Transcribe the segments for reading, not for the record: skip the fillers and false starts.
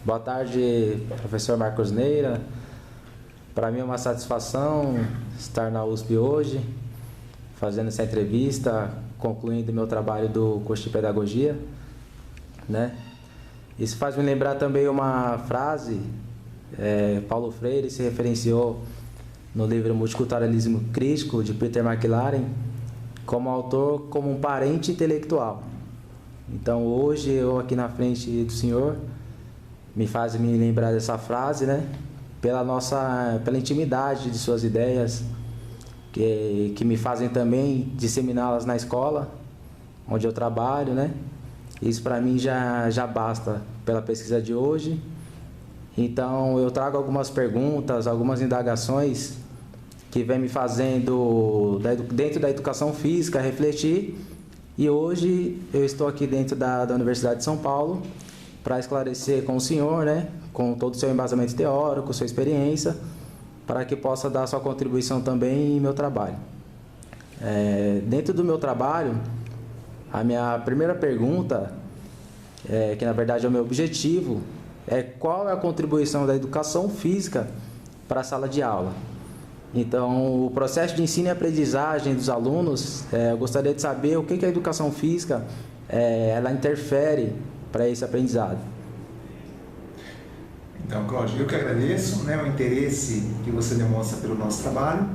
Boa tarde, professor Marcos Neira. Para mim é uma satisfação estar na USP hoje, fazendo essa entrevista, concluindo meu trabalho do curso de Pedagogia, né? Isso faz me lembrar também uma frase, Paulo Freire se referenciou no livro Multiculturalismo Crítico, de Peter McLaren, como autor, como um parente intelectual. Então hoje eu aqui na frente do senhor me faz me lembrar dessa frase, né? Pela intimidade de suas ideias, que me fazem também disseminá-las na escola, onde eu trabalho, né? Isso para mim já basta pela pesquisa de hoje. Então eu trago algumas perguntas, algumas indagações que vem me fazendo dentro da educação física refletir. E hoje eu estou aqui dentro da Universidade de São Paulo para esclarecer com o senhor, né, com todo o seu embasamento teórico, sua experiência, para que possa dar sua contribuição também em meu trabalho. Dentro do meu trabalho, a minha primeira pergunta, que na verdade é o meu objetivo, é qual é a contribuição da educação física para a sala de aula. Então, o processo de ensino e aprendizagem dos alunos, eu gostaria de saber o que a educação física ela interfere para esse aprendizado. Então, Cláudio, eu que agradeço, né, o interesse que você demonstra pelo nosso trabalho,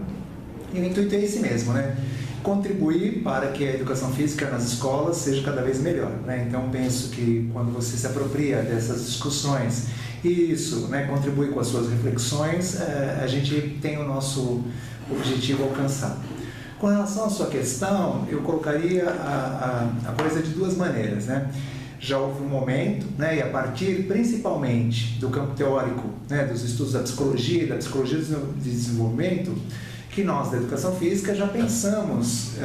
e o intuito é esse mesmo, né? Contribuir para que a educação física nas escolas seja cada vez melhor, né? Então, penso que quando você se apropria dessas discussões e isso, né, contribui com as suas reflexões, a gente tem o nosso objetivo alcançado. Com relação à sua questão, eu colocaria a coisa de duas maneiras, né? Já houve um momento, né, e a partir principalmente do campo teórico, né, dos estudos da psicologia de desenvolvimento, que nós da educação física já pensamos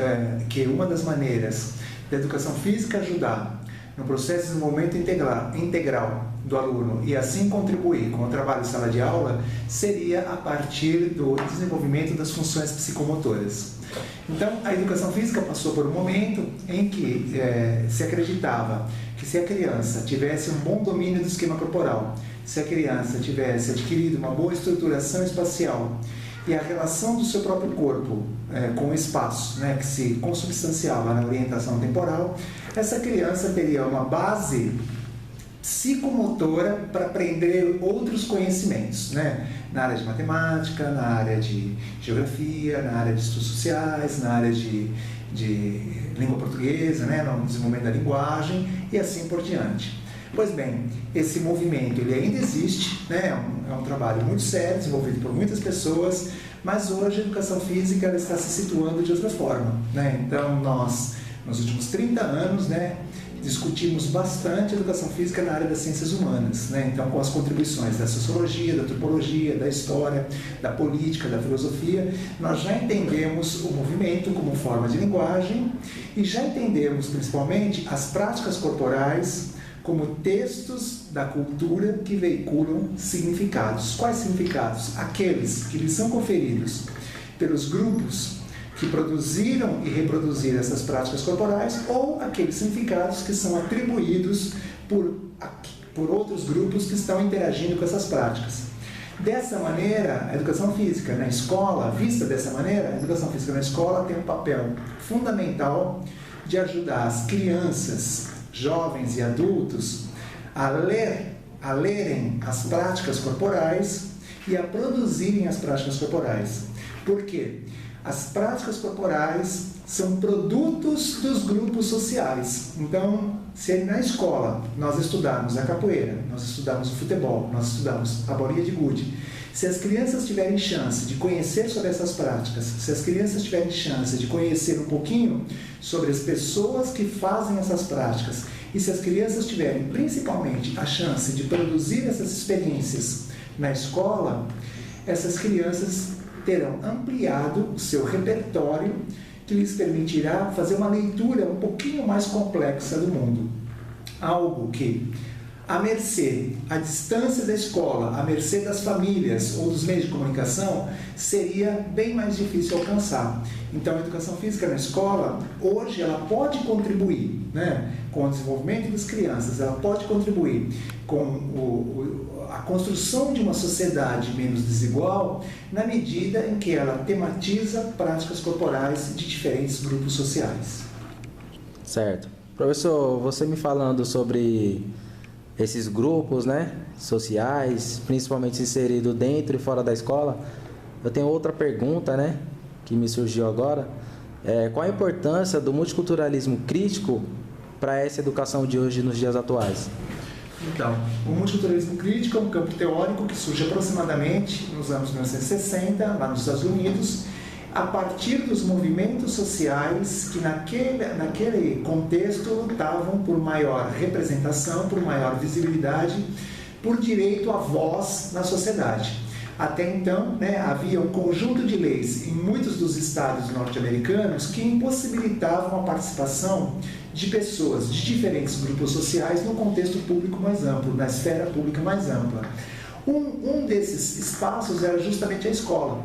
que uma das maneiras da educação física ajudar no processo de desenvolvimento integral do aluno e assim contribuir com o trabalho de sala de aula seria a partir do desenvolvimento das funções psicomotoras. Então, a educação física passou por um momento em que se acreditava que se a criança tivesse um bom domínio do esquema corporal, se a criança tivesse adquirido uma boa estruturação espacial e a relação do seu próprio corpo com o espaço, né, que se consubstanciava na orientação temporal, essa criança teria uma base psicomotora para aprender outros conhecimentos, né, na área de matemática, na área de geografia, na área de estudos sociais, na área de língua portuguesa, né, no desenvolvimento da linguagem e assim por diante. Pois bem, esse movimento ele ainda existe, né? É um trabalho muito sério, desenvolvido por muitas pessoas, mas hoje a educação física ela está se situando de outra forma, né? Então nós, nos últimos 30 anos, né, discutimos bastante a educação física na área das ciências humanas, né? Então com as contribuições da sociologia, da antropologia, da história, da política, da filosofia, nós já entendemos o movimento como forma de linguagem e já entendemos principalmente as práticas corporais como textos da cultura que veiculam significados. Quais significados? Aqueles que lhes são conferidos pelos grupos que produziram e reproduziram essas práticas corporais ou aqueles significados que são atribuídos por outros grupos que estão interagindo com essas práticas. Dessa maneira, a educação física na escola, vista dessa maneira, a educação física na escola tem um papel fundamental de ajudar as crianças, jovens e adultos a lerem as práticas corporais e a produzirem as práticas corporais. Por quê? As práticas corporais são produtos dos grupos sociais. Então, se na escola nós estudarmos a capoeira, nós estudarmos o futebol, nós estudamos a bolinha de gude, se as crianças tiverem chance de conhecer sobre essas práticas, se as crianças tiverem chance de conhecer um pouquinho sobre as pessoas que fazem essas práticas, e se as crianças tiverem principalmente a chance de produzir essas experiências na escola, essas crianças terão ampliado o seu repertório que lhes permitirá fazer uma leitura um pouquinho mais complexa do mundo. Algo que à mercê, à distância da escola, à mercê das famílias ou dos meios de comunicação, seria bem mais difícil alcançar. Então, a educação física na escola, hoje, ela pode contribuir, né, com o desenvolvimento das crianças, ela pode contribuir com a construção de uma sociedade menos desigual, na medida em que ela tematiza práticas corporais de diferentes grupos sociais. Certo. Professor, você me falando sobre esses grupos, né, sociais, principalmente inseridos dentro e fora da escola, eu tenho outra pergunta, né, que me surgiu agora. Qual a importância do multiculturalismo crítico para essa educação de hoje nos dias atuais? Então, o multiculturalismo crítico é um campo teórico que surge aproximadamente nos anos 1960, lá nos Estados Unidos, a partir dos movimentos sociais que naquele contexto lutavam por maior representação, por maior visibilidade, por direito à voz na sociedade. Até então, né, havia um conjunto de leis em muitos dos estados norte-americanos que impossibilitavam a participação de pessoas de diferentes grupos sociais no contexto público mais amplo, na esfera pública mais ampla. Um desses espaços era justamente a escola.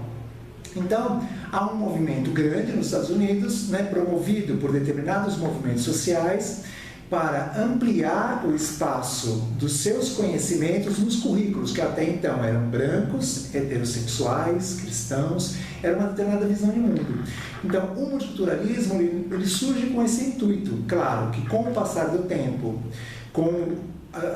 Então, há um movimento grande nos Estados Unidos, né, promovido por determinados movimentos sociais, para ampliar o espaço dos seus conhecimentos nos currículos, que até então eram brancos, heterossexuais, cristãos, era uma determinada visão de mundo. Então, o multiculturalismo ele surge com esse intuito. Claro que com o passar do tempo, com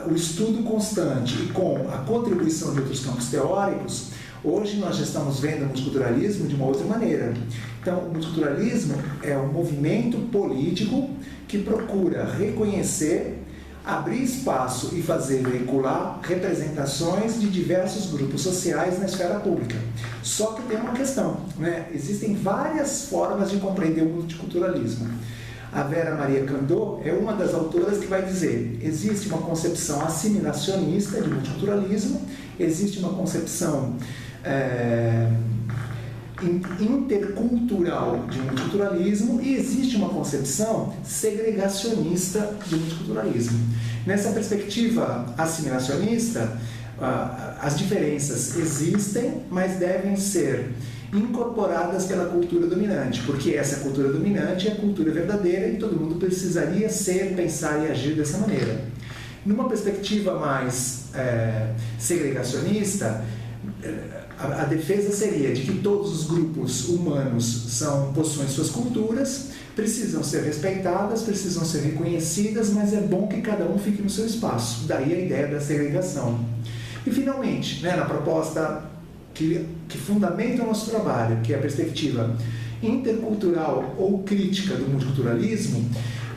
o estudo constante e com a contribuição de outros campos teóricos, hoje nós já estamos vendo o multiculturalismo de uma outra maneira. Então, o multiculturalismo é um movimento político que procura reconhecer, abrir espaço e fazer veicular representações de diversos grupos sociais na esfera pública. Só que tem uma questão, né? Existem várias formas de compreender o multiculturalismo. A Vera Maria Candô é uma das autoras que vai dizer: existe uma concepção assimilacionista de multiculturalismo, existe uma concepção intercultural de multiculturalismo e existe uma concepção segregacionista de multiculturalismo. Nessa perspectiva assimilacionista, as diferenças existem, mas devem ser incorporadas pela cultura dominante, porque essa cultura dominante é a cultura verdadeira e todo mundo precisaria ser, pensar e agir dessa maneira. Numa perspectiva mais segregacionista, a defesa seria de que todos os grupos humanos possuem suas culturas, precisam ser respeitadas, precisam ser reconhecidas, mas é bom que cada um fique no seu espaço. Daí a ideia da segregação. E finalmente, né, na proposta que fundamenta o nosso trabalho, que é a perspectiva intercultural ou crítica do multiculturalismo,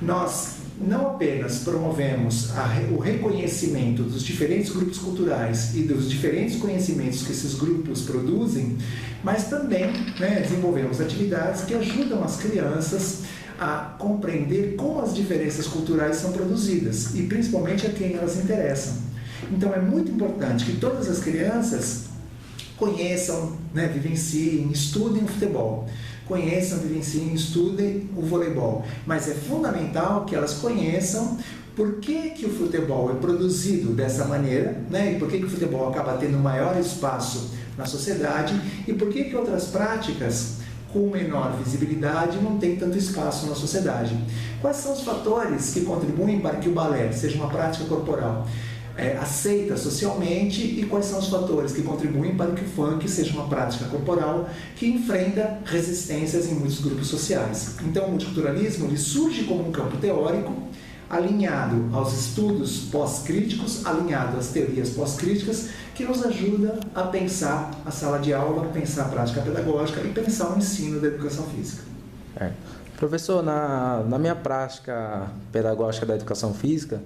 nós não apenas promovemos o reconhecimento dos diferentes grupos culturais e dos diferentes conhecimentos que esses grupos produzem, mas também, né, desenvolvemos atividades que ajudam as crianças a compreender como as diferenças culturais são produzidas e principalmente a quem elas interessam. Então é muito importante que todas as crianças conheçam, né, vivenciem, estudem o futebol. Conheçam, vivenciem, estudem o voleibol. Mas é fundamental que elas conheçam por que o futebol é produzido dessa maneira, né? E por que o futebol acaba tendo maior espaço na sociedade e por que outras práticas com menor visibilidade não têm tanto espaço na sociedade. Quais são os fatores que contribuem para que o balé seja uma prática corporal aceita socialmente e quais são os fatores que contribuem para que o funk seja uma prática corporal que enfrenta resistências em muitos grupos sociais. Então, o multiculturalismo ele surge como um campo teórico alinhado aos estudos pós-críticos, alinhado às teorias pós-críticas, que nos ajuda a pensar a sala de aula, pensar a prática pedagógica e pensar o ensino da educação física. Professor, na minha prática pedagógica da educação física,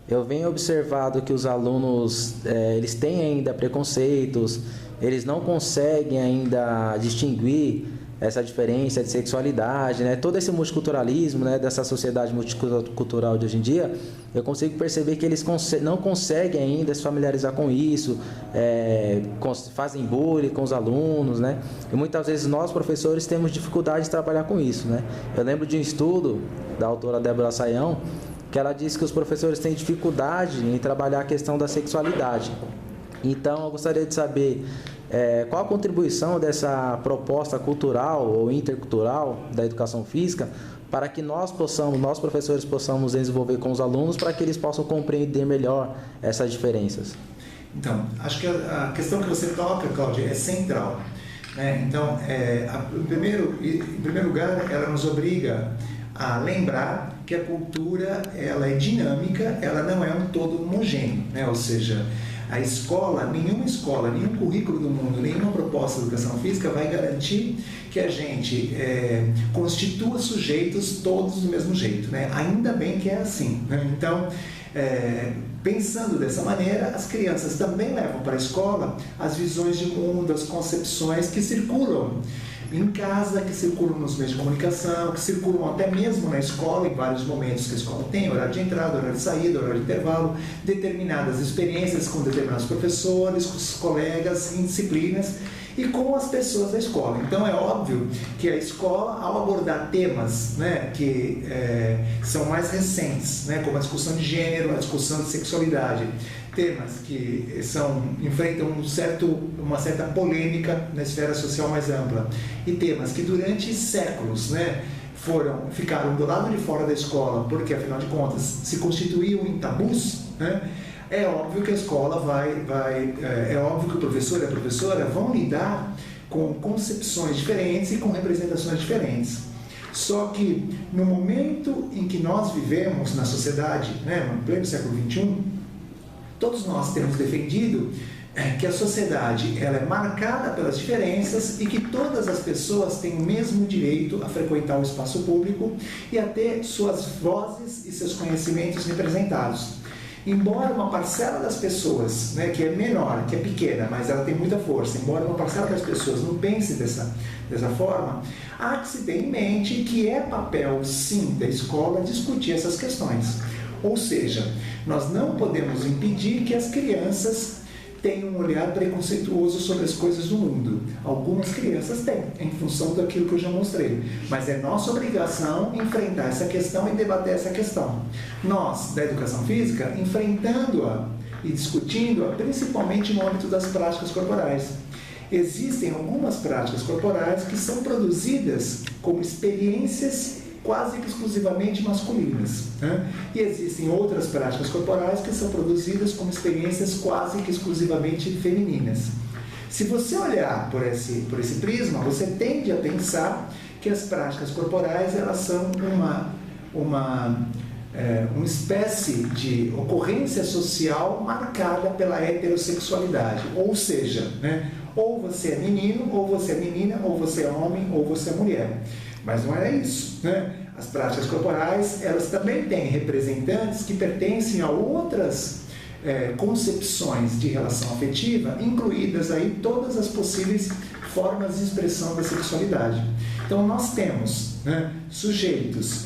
eu venho observado que os alunos, eles têm ainda preconceitos, eles não conseguem ainda distinguir essa diferença de sexualidade, né? Todo esse multiculturalismo, né, dessa sociedade multicultural de hoje em dia, eu consigo perceber que eles não conseguem ainda se familiarizar com isso, fazem bullying com os alunos, né? E muitas vezes nós, professores, temos dificuldade de trabalhar com isso, né? Eu lembro de um estudo da autora Débora Sayão, que ela disse que os professores têm dificuldade em trabalhar a questão da sexualidade. Então, eu gostaria de saber qual a contribuição dessa proposta cultural ou intercultural da educação física para que nós professores, possamos desenvolver com os alunos para que eles possam compreender melhor essas diferenças. Então, acho que a questão que você toca, Cláudia, é central. Né? Então, em primeiro lugar, ela nos obriga a lembrar que a cultura ela é dinâmica, ela não é um todo homogêneo. Né? Ou seja, a escola, nenhum currículo do mundo, nenhuma proposta de educação física vai garantir que a gente constitua sujeitos todos do mesmo jeito. Né? Ainda bem que é assim. Né? Então, pensando dessa maneira, as crianças também levam para a escola as visões de mundo, as concepções que circulam em casa, que circulam nos meios de comunicação, que circulam até mesmo na escola, em vários momentos que a escola tem, horário de entrada, horário de saída, horário de intervalo, determinadas experiências com determinados professores, com os colegas, em disciplinas e com as pessoas da escola. Então é óbvio que a escola, ao abordar temas, né, que são mais recentes, né, como a discussão de gênero, a discussão de sexualidade, temas que enfrentam uma certa polêmica na esfera social mais ampla, e temas que durante séculos, né, ficaram do lado de fora da escola, porque afinal de contas se constituíam em tabus, né, é óbvio que a escola é óbvio que o professor e a professora vão lidar com concepções diferentes e com representações diferentes. Só que no momento em que nós vivemos na sociedade, né, no pleno século XXI, todos nós temos defendido que a sociedade ela é marcada pelas diferenças e que todas as pessoas têm o mesmo direito a frequentar o espaço público e a ter suas vozes e seus conhecimentos representados. Embora uma parcela das pessoas, né, que é menor, que é pequena, mas ela tem muita força, embora uma parcela das pessoas não pense dessa forma, há que se ter em mente que é papel, sim, da escola discutir essas questões. Ou seja, nós não podemos impedir que as crianças tenham um olhar preconceituoso sobre as coisas do mundo. Algumas crianças têm, em função daquilo que eu já mostrei. Mas é nossa obrigação enfrentar essa questão e debater essa questão. Nós, da educação física, enfrentando-a e discutindo-a, principalmente no âmbito das práticas corporais. Existem algumas práticas corporais que são produzidas como experiências quase que exclusivamente masculinas, né? E existem outras práticas corporais que são produzidas como experiências quase que exclusivamente femininas. Se você olhar por esse prisma, você tende a pensar que as práticas corporais elas são uma espécie de ocorrência social marcada pela heterossexualidade, ou seja, né? Ou você é menino, ou você é menina, ou você é homem, ou você é mulher. Mas não é isso, né? As práticas corporais, elas também têm representantes que pertencem a outras concepções de relação afetiva, incluídas aí todas as possíveis formas de expressão da sexualidade. Então nós temos, né, sujeitos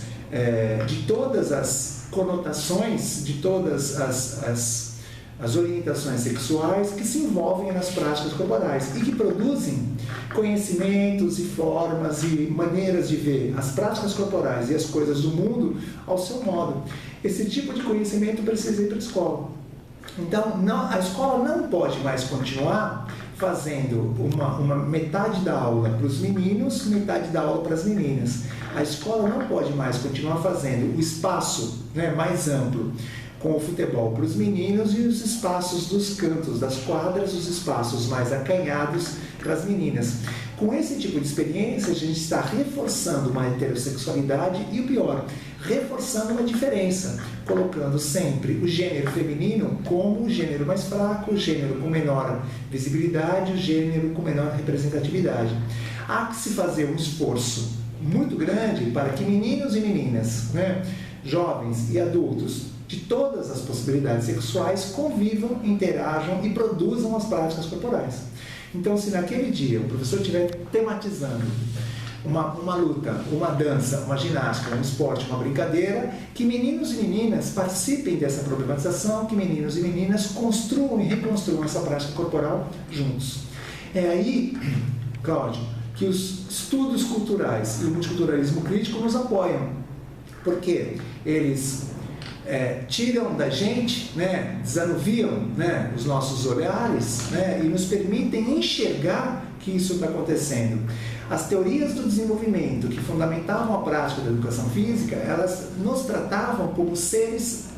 de todas as conotações, de todas as orientações sexuais que se envolvem nas práticas corporais e que produzem conhecimentos e formas e maneiras de ver as práticas corporais e as coisas do mundo ao seu modo. Esse tipo de conhecimento precisa ir para a escola. Então, a escola não pode mais continuar fazendo uma metade da aula para os meninos, metade da aula para as meninas. A escola não pode mais continuar fazendo o espaço, né, mais amplo com o futebol para os meninos e os espaços dos cantos das quadras, os espaços mais acanhados para as meninas. Com esse tipo de experiência, a gente está reforçando uma heterossexualidade e, o pior, reforçando uma diferença, colocando sempre o gênero feminino como o gênero mais fraco, o gênero com menor visibilidade, o gênero com menor representatividade. Há que se fazer um esforço muito grande para que meninos e meninas, né, jovens e adultos, de todas as possibilidades sexuais convivam, interajam e produzam as práticas corporais. Então, se naquele dia o professor estiver tematizando uma luta, uma dança, uma ginástica, um esporte, uma brincadeira, que meninos e meninas participem dessa problematização, que meninos e meninas construam e reconstruam essa prática corporal juntos. É aí, Cláudio, que os estudos culturais e o multiculturalismo crítico nos apoiam, porque eles tiram da gente, né, desanuviam, né, os nossos olhares, né, e nos permitem enxergar que isso está acontecendo. As teorias do desenvolvimento que fundamentavam a prática da educação física, elas nos tratavam como seres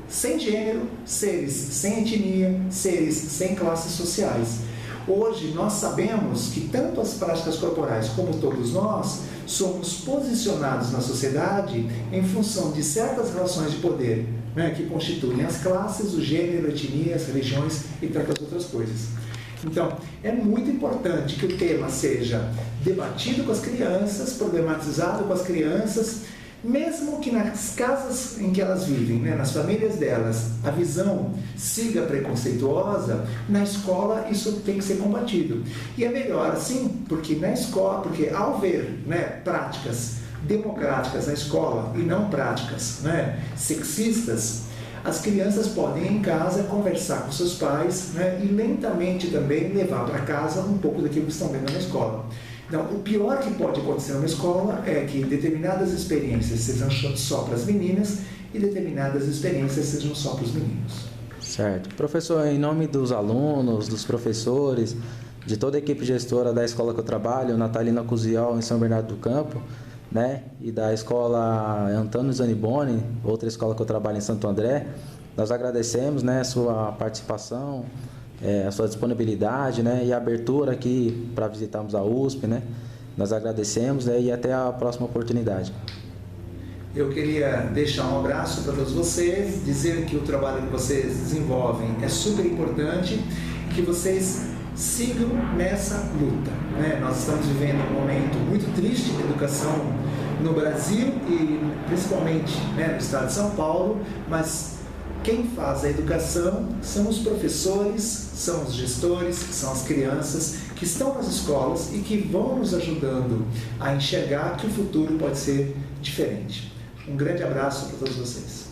sem gênero, seres sem etnia, seres sem classes sociais. Hoje nós sabemos que tanto as práticas corporais como todos nós somos posicionados na sociedade em função de certas relações de poder, né, que constituem as classes, o gênero, etnias, religiões e tantas outras coisas. Então, é muito importante que o tema seja debatido com as crianças, problematizado com as crianças, mesmo que nas casas em que elas vivem, né, nas famílias delas, a visão siga preconceituosa, na escola isso tem que ser combatido. E é melhor assim, porque na escola, porque ao ver, né, práticas democráticas na escola e não práticas, né, sexistas, as crianças podem em casa conversar com seus pais, né, e lentamente também levar para casa um pouco daquilo que estão vendo na escola. Então, o pior que pode acontecer na escola é que determinadas experiências sejam só para as meninas e determinadas experiências sejam só para os meninos. Certo. Professor, em nome dos alunos, dos professores, de toda a equipe gestora da escola que eu trabalho, Natalina Cusiol, em São Bernardo do Campo, né, e da escola Antônio Zaniboni, outra escola que eu trabalho em Santo André, nós agradecemos, né, a sua participação, a sua disponibilidade, né, e a abertura aqui para visitarmos a USP, né. Nós agradecemos, né, e até a próxima oportunidade. Eu queria deixar um abraço para todos vocês, dizer que o trabalho que vocês desenvolvem é super importante, que vocês sigam nessa luta, né? Nós estamos vivendo um momento muito triste de educação no Brasil e principalmente, né, no estado de São Paulo, mas quem faz a educação são os professores, são os gestores, são as crianças que estão nas escolas e que vão nos ajudando a enxergar que o futuro pode ser diferente. Um grande abraço para todos vocês.